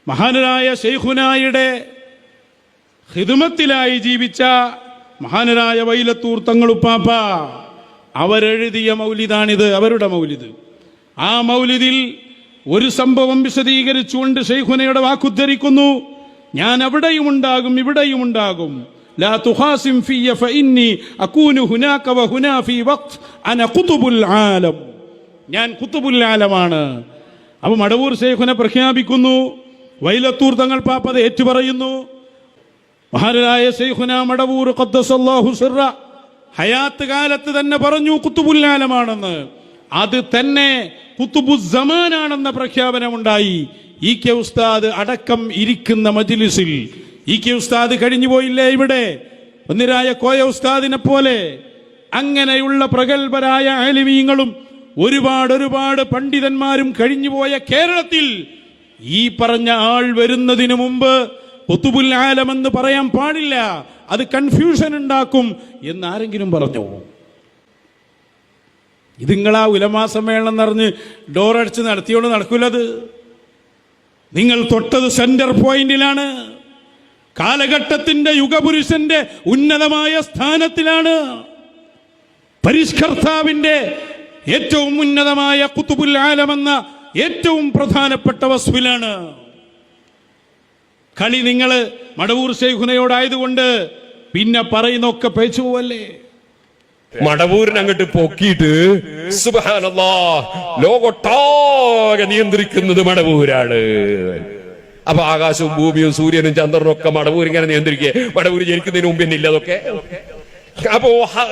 മഹാനരായ ശൈഖുനായുടെ ഖിദ്മത്തിലായി ജീവിച്ച മഹാനരായ വൈലത്തൂർ തങ്ങളുപ്പാപ്പ അവരെഴുതിയ മൗലിദാണിത്, അവരുടെ മൗലിദ്. ആ മൗലിദിൽ ഒരു സംഭവം വിശദീകരിച്ചുകൊണ്ട് ശൈഖുനയുടെ വാക്കുദ്ധരിക്കുന്നു: ഞാൻ അവിടെയും ഉണ്ടാകും ഇവിടെയും ഉണ്ടാകും. ലാ തുഖാസിം ഫിയ ഫഇന്നി അകൂനു ഹുനാക വഹുനാ ഫീ വഖ്ത് അന ഖുതുബുൽ ആലം. ഞാൻ ഖുതുബുൽ ആലമാണ്. അപ്പോൾ മടവൂർ ശൈഖുന പ്രഖ്യാപിക്കുന്നു, വൈലത്തൂർ തങ്ങൾ പാപ്പ അത് ഏറ്റുപറയുന്നു. മഹാനായ ശൈഖുന മടവൂർ ഖദ്ദസല്ലാഹു സിർറ ഹയാത്ത് കാലത്ത് തന്നെ പറഞ്ഞു ഖുതുബുൽ ആലമാണെന്ന്. അത് തന്നെ ഖുതുബുസ്സമാനാണെന്ന പ്രഖ്യാപനമുണ്ടായി. ഇ കെ ഉസ്താദ് അടക്കം ഇരിക്കുന്ന മജ്ലിസിൽ. ഇ കെ ഉസ്താദ് കഴിഞ്ഞുപോയില്ലേ ഇവിടെ, ഒന്നിരായ കോയ ഉസ്താദിനെ പോലെ അങ്ങനെയുള്ള പ്രഗത്ഭരായ ആലിമീങ്ങളും ഒരുപാട് പണ്ഡിതന്മാരും കഴിഞ്ഞുപോയ കേരളത്തിൽ ഈ പറഞ്ഞ ആൾ വരുന്നതിന് മുമ്പ് ഖുതുബുൽ ആലം എന്ന് പറയാൻ പാടില്ല, അത് കൺഫ്യൂഷൻ ഉണ്ടാക്കും എന്ന് ആരെങ്കിലും പറഞ്ഞു? ഇത് നിങ്ങളാ ഉലമാ സമ്മേളനം എന്നറിഞ്ഞ് ഡോറടിച്ച് നടത്തിയോണ്ട് നടക്കൂലത്. നിങ്ങൾ തൊട്ടത് സെന്റർ പോയിന്റിലാണ്, കാലഘട്ടത്തിന്റെ യുഗപുരുഷന്റെ ഉന്നതമായ സ്ഥാനത്തിലാണ്, പരിഷ്കർത്താവിന്റെ ഏറ്റവും ഉന്നതമായ ഖുതുബുൽ ആലം എന്ന ഏറ്റവും പ്രധാനപ്പെട്ട വസ്തുവിലാണ്. കളി നിങ്ങൾ മടവൂർ ശൈഖുനയോടായതുകൊണ്ട് പിന്നെ പറയുന്നൊക്കെ പേച്ചു പോവല്ലേ. മടവൂരിനെ അങ്ങോട്ട് പൊക്കിയിട്ട് സുബ്ഹാനല്ലാഹ് ലോകൊട്ടാകെ നിയന്ത്രിക്കുന്നത് മടവൂരാണ്. അപ്പൊ ആകാശവും ഭൂമിയും സൂര്യനും ചന്ദ്രനും ഒക്കെ മടവൂർ ഇങ്ങനെ നിയന്ത്രിക്കുക. മടവൂർ ജനിക്കുന്നതിന് മുമ്പ് തന്നെ ഇല്ല അതൊക്കെ. അപ്പോ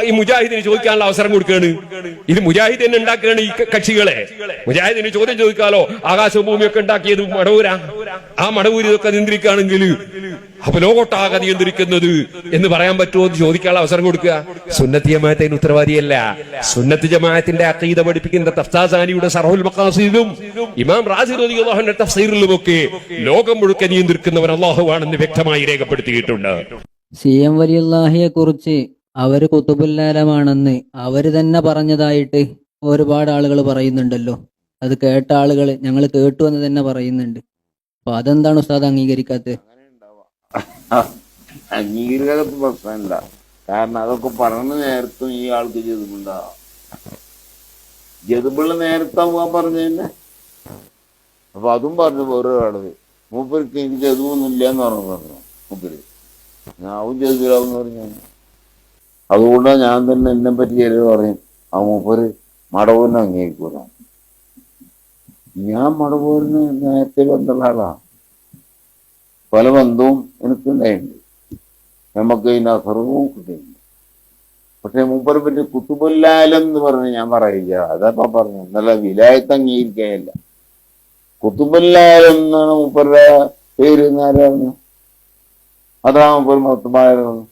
ഈ മുജാഹിദിന് ചോദിക്കാനുള്ള അവസരം കൊടുക്കുകയാണ്. ഇത് മുജാഹിദ് തന്നെ ഉണ്ടാക്കുകയാണ് ഈ കക്ഷികളെ. മുജാഹിദിന് ചോദ്യം ചോദിക്കാലോ, ആകാശവും ഭൂമിയൊക്കെ ഉണ്ടാക്കിയത് മടവൂരാ. ആ മടവൂര് ഇതൊക്കെ നിയന്ത്രിക്കുകയാണെങ്കിൽ അപ്പൊ ലോകോട്ടാകെ നിയന്ത്രിക്കുന്നത് എന്ന് പറയാൻ പറ്റുമോ എന്ന് ചോദിക്കാനുള്ള അവസരം കൊടുക്കുക. സുന്നത്ത് ജമാഅത്തിന് ഉത്തരവാദിയല്ല. സുന്നത്ത് ജമാഅത്തിന്റെ അഖീദ പഠിപ്പിക്കുന്ന തഫ്താസാനിയുടെ സർഹുൽ മഖാസിദിലും ഇമാം റാസി റളിയല്ലാഹു അൻഹു തഫ്സീറിലും ഒക്കെ ലോകം മുഴുവൻ നിയന്ത്രിക്കുന്നവൻ അല്ലാഹുവാണെന്ന് വ്യക്തമായി രേഖപ്പെടുത്തിയിട്ടുണ്ട്. CM വലിയുല്ലാഹിയെ കുറിച്ച് അവര് ഖുതുബുൽ ആലമാണെന്ന് അവര് തന്നെ പറഞ്ഞതായിട്ട് ഒരുപാട് ആളുകൾ പറയുന്നുണ്ടല്ലോ. അത് കേട്ട ആളുകൾ ഞങ്ങൾ കേട്ടു എന്ന് തന്നെ പറയുന്നുണ്ട്. അപ്പൊ അതെന്താണ് ഉസ്താദ് അംഗീകരിക്കാത്തത്? അംഗീകരിക്കാത്ത പ്രശ്നമില്ല. കാരണം അതൊക്കെ പറഞ്ഞ നേരത്തും ഈ ആൾക്ക് ജതുബുണ്ടാവാം. ജതുബുള്ള നേരത്താവുക പറഞ്ഞു തന്നെ. അപ്പൊ അതും പറഞ്ഞു വേറൊരാള് മൂപ്പർക്ക് എനിക്ക് ജതുവൊന്നുമില്ല എന്ന് പറഞ്ഞു മൂപ്പര്. ഞാവും ജതുബിലാവും പറഞ്ഞു. അതുകൊണ്ടാണ് ഞാൻ തന്നെ എന്നെ പറ്റി ചിലർ പറയും ആ മൂപ്പര് മടവൂരിനെ അംഗീകരിക്കൂല. ഞാൻ മടവൂരിന് നേരത്തെ ബന്ധമുള്ള ആളാണ്. പല ബന്ധവും എനിക്കുണ്ടായിട്ടുണ്ട്. നമുക്ക് ഇതിൻ്റെ അസറും കിട്ടിയിട്ടുണ്ട്. പക്ഷെ മൂപ്പരെ പറ്റി ഖുതുബുൽ ആലം എന്ന് പറഞ്ഞ് ഞാൻ പറയില്ല. അതപ്പ പറഞ്ഞു എന്നല്ല, വിലായത്ത് അംഗീകരിക്കുകയല്ല. ഖുതുബുൽ ആലം എന്നാണ് മൂപ്പരുടെ പേര്. എന്നാലും അതാണ് മൂപ്പർ മൊത്തമായിരുന്നു.